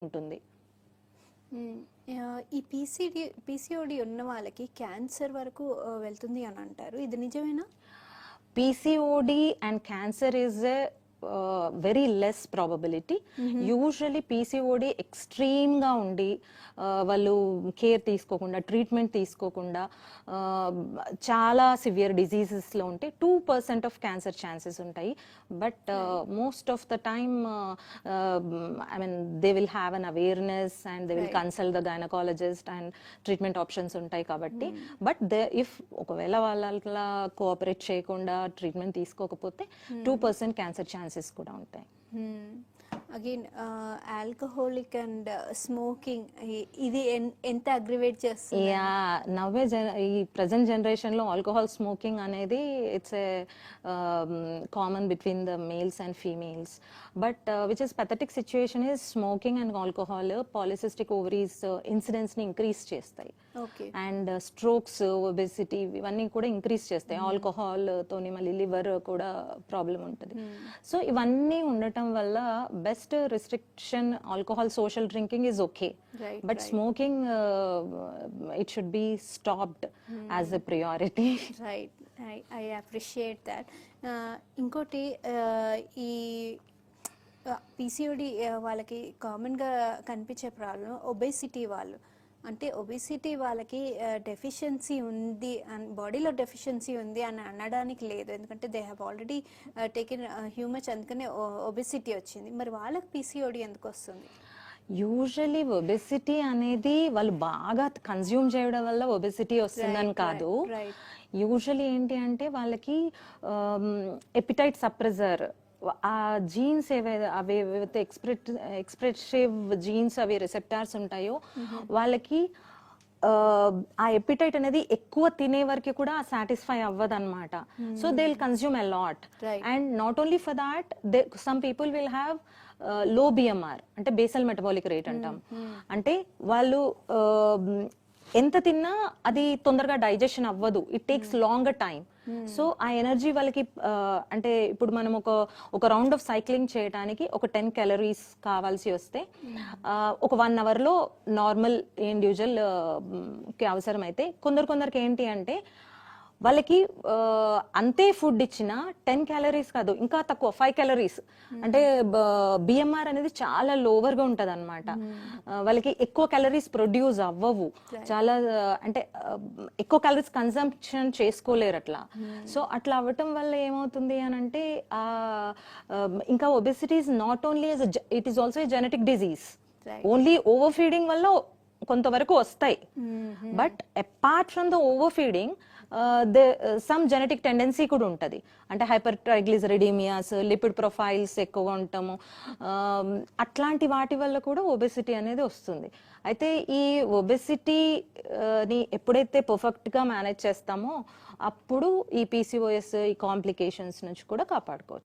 ఉంటుంది. ఈ పీసీఓడి ఉన్న వాళ్ళకి క్యాన్సర్ వరకు వెళ్తుంది అని అంటారు, ఇది నిజమేనా? PCOD and cancer is a very less probability. Usually PCOD ఎక్స్ట్రీమ్గా ఉండి వాళ్ళు కేర్ తీసుకోకుండా, ట్రీట్మెంట్ తీసుకోకుండా చాలా సివియర్ డిజీజెస్లో ఉంటే 2% ఆఫ్ క్యాన్సర్ ఛాన్సెస్ ఉంటాయి. But most of the time I mean they will have an awareness and they will consult the gynaecologist and treatment options ఉంటాయి కాబట్టి. బట్ ఇఫ్ ఒకవేళ వాళ్ళ కోఆపరేట్ చేయకుండా ట్రీట్మెంట్ తీసుకోకపోతే 2% క్యాన్సర్ ఛాన్సెస్ కూడా ఉంటాయి. అగైన్ ఆల్కహాలిక్ అండ్ స్మోకింగ్, ఇది ఎంత అగ్రివేట్ చేస్తుంది? నవ్వే ఈ ప్రజెంట్ జనరేషన్ లో ఆల్కహాల్ స్మోకింగ్ అనేది it's a common between the males and females. But which is pathetic situation is smoking and alcohol polycystic ovaries incidence ని ఇంక్రీజ్ చేస్తాయి. అండ్ స్ట్రోక్స్, ఒబెసిటీ ఇవన్నీ కూడా ఇంక్రీజ్ చేస్తాయి. ఆల్కహాల్ తోని మళ్ళీ లివర్ కూడా ప్రాబ్లం ఉంటుంది. సో ఇవన్నీ ఉండటం వల్ల best restriction alcohol social drinking is okay, but smoking it should be stopped as a priority. Right, I appreciate that. ఇంకోటి, ఈ పీసీఓడి వాళ్ళకి కామన్గా కనిపించే ప్రాబ్లం ఒబేసిటీ. వాళ్ళు అంటే ఒబేసిటీ వాళ్ళకి డెఫిషియన్సీ ఉంది అండ్ బాడీలో డెఫిషియన్సీ ఉంది అని అనడానికి లేదు, ఎందుకంటే దే హ్యావ్ ఆల్రెడీ టేకెన్ హ్యూమచ్, అందుకనే ఒబేసిటీ వచ్చింది. మరి వాళ్ళకి పీసీఓడి ఎందుకు వస్తుంది? యూజువలీ ఒబెసిటీ అనేది వాళ్ళు బాగా కన్జ్యూమ్ చేయడం వల్ల ఒబెసిటీ వస్తుందని కాదు. యూజువలీ ఏంటి అంటే వాళ్ళకి ఎపిటైట్ సప్రెసర్, ఆ జీన్స్ ఏవైతే ఎక్స్ప్రెసివ్ జీన్స్ అవి రిసెప్టార్స్ ఉంటాయో వాళ్ళకి ఆ ఎపిటైట్ అనేది ఎక్కువ తినే వరకు కూడా సాటిస్ఫై అవ్వదు అనమాట. So they will consume a lot. And not only for that, some people will have low BMR, అంటే బేసల్ మెటబాలిక్ రేట్ అంటాం. అంటే వాళ్ళు ఎంత తిన్నా అది తొందరగా డైజెషన్ అవ్వదు, it takes longer time. So ఆ ఎనర్జీ వాళ్ళకి అంటే ఇప్పుడు మనం ఒక రౌండ్ ఆఫ్ సైక్లింగ్ చేయడానికి ఒక 10 calories కావాల్సి వస్తే ఒక 1 hour లో నార్మల్ ఇండివిజువల్ కి అవసరం అయితే, కొందరికి ఏంటి అంటే వాళ్ళకి అంతే ఫుడ్ ఇచ్చినా 10 calories కాదు, ఇంకా తక్కువ 5 calories. అంటే బిఎంఆర్ అనేది చాలా లోవర్ గా ఉంటది అనమాట. వాళ్ళకి ఎక్కువ క్యాలరీస్ ప్రొడ్యూస్ అవ్వవు, చాలా అంటే ఎక్కువ క్యాలరీస్ కన్సంప్షన్ చేసుకోలేరు అట్లా. సో అట్లా అవ్వటం వల్ల ఏమవుతుంది అని అంటే ఇంకా obesity is not only it is also a genetic disease. Only over feeding వల్ల కొంతవరకు వస్తాయి, but apart from the over feeding some genetic tendency కూడా ఉంటుంది. అంటే హైపర్ ట్రైగ్లిసరిడీమియాస్, లిపిడ్ ప్రొఫైల్స్ ఎక్కువగా ఉంటాము, అట్లాంటి వాటి వల్ల కూడా ఒబెసిటీ అనేది వస్తుంది. అయితే ఈ ఒబెసిటీని ఎప్పుడైతే పర్ఫెక్ట్గా మేనేజ్ చేస్తామో అప్పుడు ఈ పీసీఓఎస్, ఈ కాంప్లికేషన్స్ నుంచి కూడా కాపాడుకోవచ్చు.